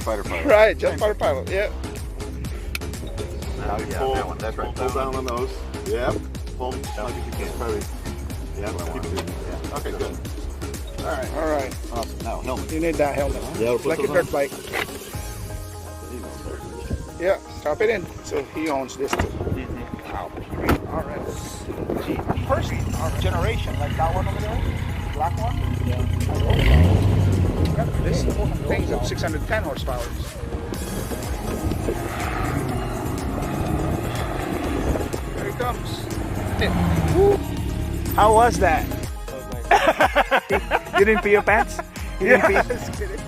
just fighter pilot. Right, just fighter pilot. Yeah. Now you pull, that one. That's right. Pull down on those. Yep. Pull. I think you can. Probably. Yeah. Keep it. Yeah. Okay. Good. All right. All right. Awesome. Now helmet. You need that helmet. Yeah. Like a dirt bike. Yeah. Strap it in. So he owns this too. Wow. All right. Jeep first generation, like that one over there, black one. Yeah. This thing's up 610 horsepower. Here it comes. How was that? You didn't pee your pants? You didn't pee? Just kidding.